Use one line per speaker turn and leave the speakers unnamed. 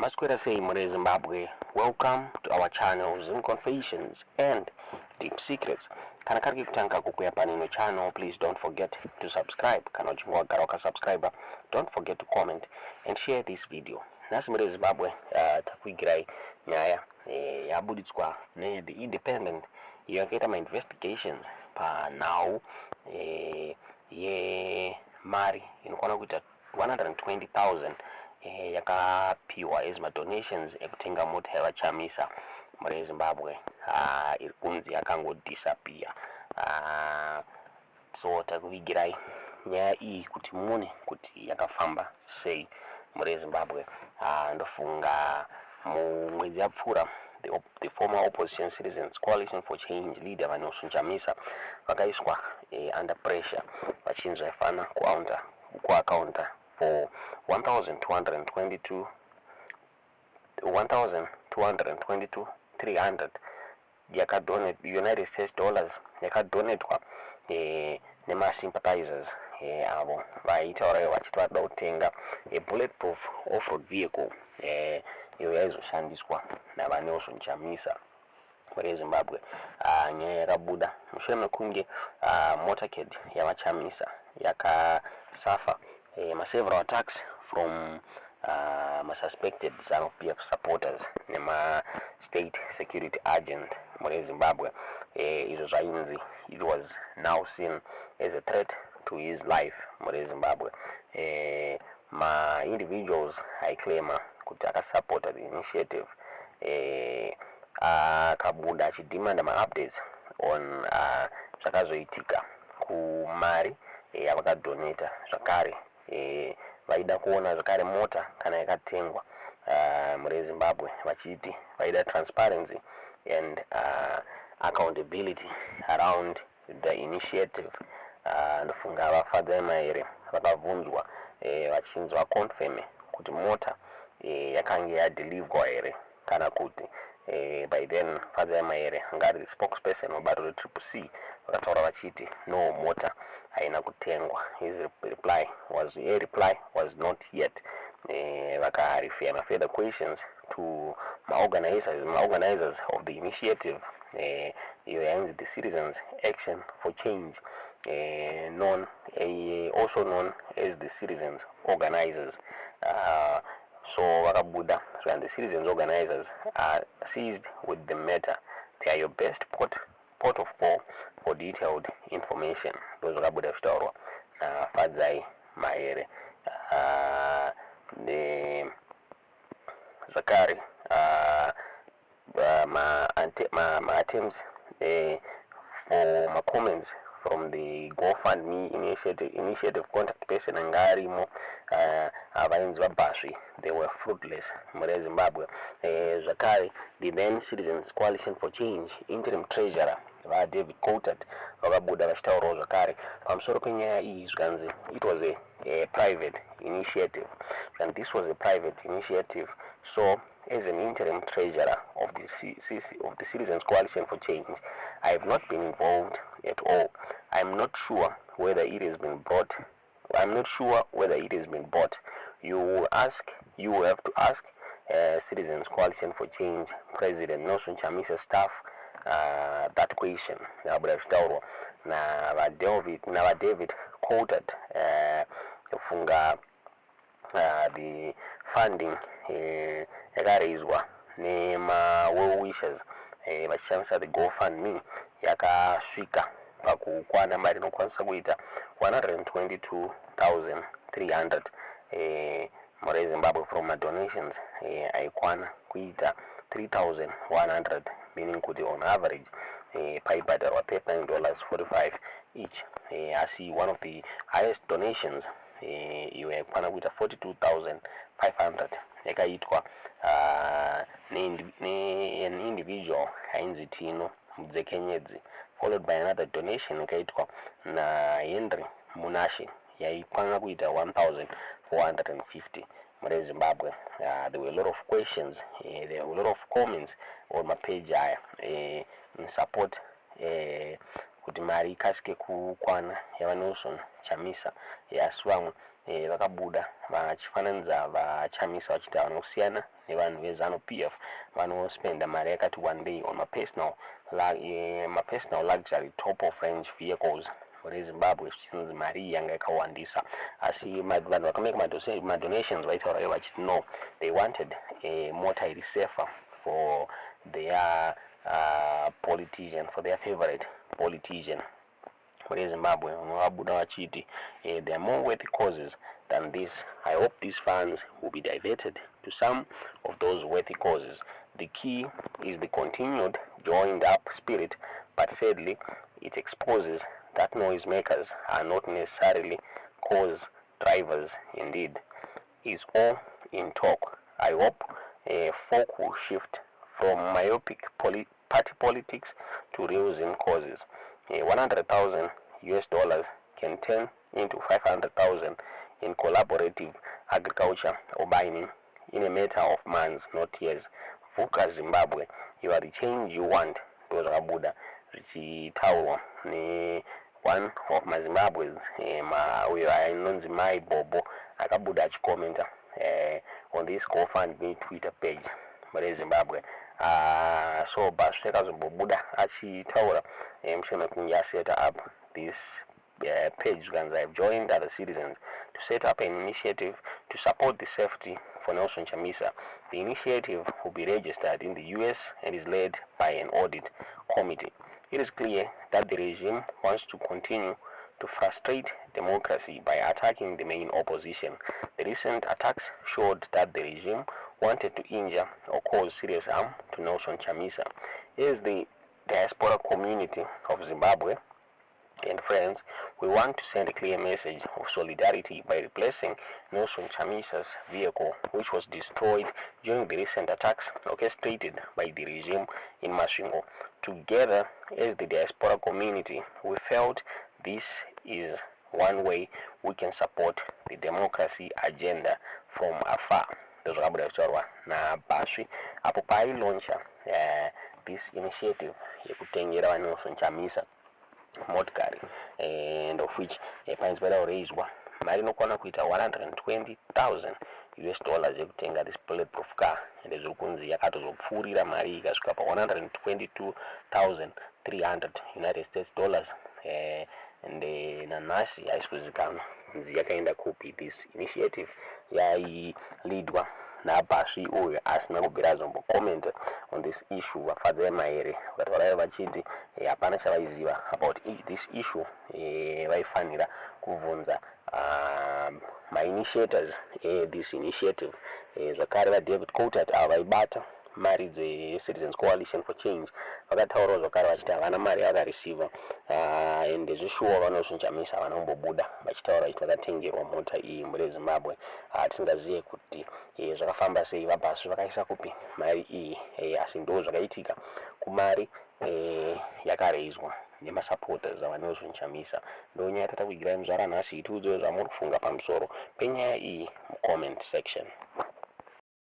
Masquerade say Mure Zimbabwe, welcome to our channel Zoom Confessions and Deep Secrets. Kana kariki kutanga kukuya panino channel, please don't forget to subscribe. Kana uchimwa garoka subscriber, don't forget to comment and share this video. Nasi Mure Zimbabwe takwigirai nyaya yabuditswa ne the independent yakaita ma investigations pa now ye mari inokwana kuita 120,000 yakapiwa as donations ekutenga mota yava Chamisa muri Zimbabwe iri kunzi yakango disappear. So takuvigirai nyaya iyi kuti muone kuti yakafamba sei muri Zimbabwe. Ndofunga mumwedzi yapfuura the former opposition citizens coalition for change leader Honai Chamisa vakaiswa under pressure vachinzwa ifana kuacounta for 1,222,300 yakadonate United States dollars yakadonetwa nema sympathizers avo vaitaura vachiti vada kutenga bulletproof off-road vehicle iyo yaizoshandiswa naVonai Chamisa muri Zimbabwe. Nyaya yakabuda mushure mekunge motorcade yavaChamisa yakasafa several attacks from suspected ZANU-PF supporters nema state security agent muri Zimbabwe. Izvo zvainzi it was now seen as a threat to his life muri Zimbabwe. Ma individuals aiclaima kuti akasupporta the initiative akabuda achidimanda ma-updates on zvakazoitika kumari yavakadoneta zvakare. Vaida kuona zvakare mota kana yakatengwa muri Zimbabwe vachiti vaida transparency and accountability around the initiative. Ndofunga vafadza maere vakabvunzwa vachinzi vaconfirme kuti mota yakange yadeliverwa here kana kuti by then fadza maere ngari the spokesperson webato reCCC vakataura vachiti no, mota haina kutengwa. His reply was not yet. Vakarefere further questions to organizers of the initiative, the Citizens Action for Change, also known as the Citizens Organizers. So Vakabuda and the citizens organizers are seized with the matter. They are your best port of call for detailed information. Those Vakabuda Vitaurwa na Fadzai Maere the Zakari my attempts for my comments from the GoFundMe initiative contact person Angarimo Avainzi Vabashwi, they were fruitless muri Zimbabwe. Zakari, the then Citizens Coalition for Change interim treasurer David quoted vakabuda vachitaurawo zvakare pamusoro penyaya iyi zvikanzi it was a private initiative, and this was a private initiative. So as an interim treasurer of the Citizens Coalition for Change, I have not been involved at all. I'm not sure whether it has been bought. You have to ask Citizens Coalition for Change President Honai Chamisa staff that question. Na David quoted funga the funding yakarizwa nema well wishers vachishandisa the GoFundMe yakasvika pakukwana mari inokwanisa kuita 122,300 muri Zimbabwe from my donations aikwana kuita 3,100, meaning kuti on average paibhadharwa $39.45 each. I see one of the highest donations you aikwana kuita 42,500 yakaitwa an individual ainzi Tino Mudzekenyedzi, followed by another donation yakaitwa na Henry Munashe yaikwana kuita 1,450 muri Zimbabwe. There were a lot of questions, there were a lot of comments on my page in support kuti mari ikasike kukwana yaVonai Chamisa yaswamwe vakabuda vachifananidza vachamisa vachita vanosiyana nevanhu veZanu PF vanospenda mari yakati 1 day on personal luxury top of range vehicles muri Zimbabwe zvichinzi mari yanga yakawandisa. Asi vanhu vakameka madonations vaitaura ivo vachiti no, they wanted a mota iri safer for their politician, for their favorite politician muri Zimbabwe. Vakabuda vachiti there are more worthy causes than this. I hope these funds will be diverted to some of those worthy causes. The key is the continued joined up spirit, but sadly it exposes that noisemakers are not necessarily cause drivers. Indeed, it's all in talk. I hope folk will shift from myopic party politics to real causes. $100,000 can turn into 500,000 in collaborative agriculture or mining in a matter of months, not years. Vuka Zimbabwe, you are the change you want. Those are Buddha. Richitaurwa ni one of my Zimbabweans, uyo ainonzi Mai Bobo, akabuda achikomenta on this GoFundMe Twitter page muri Zimbabwe. So basi akazombobuda achitaura mushure mekunge aseta up this page, and I've joined other citizens to set up an initiative to support the safety for Nelson Chamisa. The initiative will be registered in the US and is led by an audit committee. It is clear that the regime wants to continue to frustrate democracy by attacking the main opposition. The recent attacks showed that the regime wanted to injure or cause serious harm to Nelson Chamisa. As the diaspora community of Zimbabwe and friends, we want to send a clear message of solidarity by replacing Nelson Chamisa's vehicle, which was destroyed during the recent attacks orchestrated by the regime in Masvingo. Together, as the diaspora community, we felt this is one way we can support the democracy agenda from afar. Ndozvakabuda kutaurwa naBaswi apo pailauncha this initiative yekutengera vaNelson Chamisa motikari, and of which painzi paida kuraiswa mari inokwana kuita $120,000 yekutenga this bulletproof car, and zviri kunzi yakatozopfuurira mari ikasvika pa $122,300 and nanhasi haisikuzikanwa kunzi yakaenda kupi. This initiative yailidwa naBaswi uyo asina kubvira azombokomenta on this issue. Vafadzi vemahere vakati varaiva vachiti hapana chavaiziva about this issue. Vaifanira kubvunza ma-initiators this initiative. Zvakare vaDavid Coulthard ava vaibata mari dzeCitizens Coalition for Change vakataurawo zvakare vachiti havana mari yavakarisiva, and zvishuwa vaNelson Chamisa havana kumbobuda vachitaura kuti vakatengerwa mota iyi muri Zimbabwe. Tisingazive kuti zvakafamba sei, vaBaswi vakaisa kupi mari iyi, asi ndo zvakaitika kumari yakareizwa nemasupporters avaNelson Chamisa. Ndonyaya yatatakuigirai muzvara nhasi. Itiudze zvamuri kufunga pamusoro penyaya iyi mucomment section.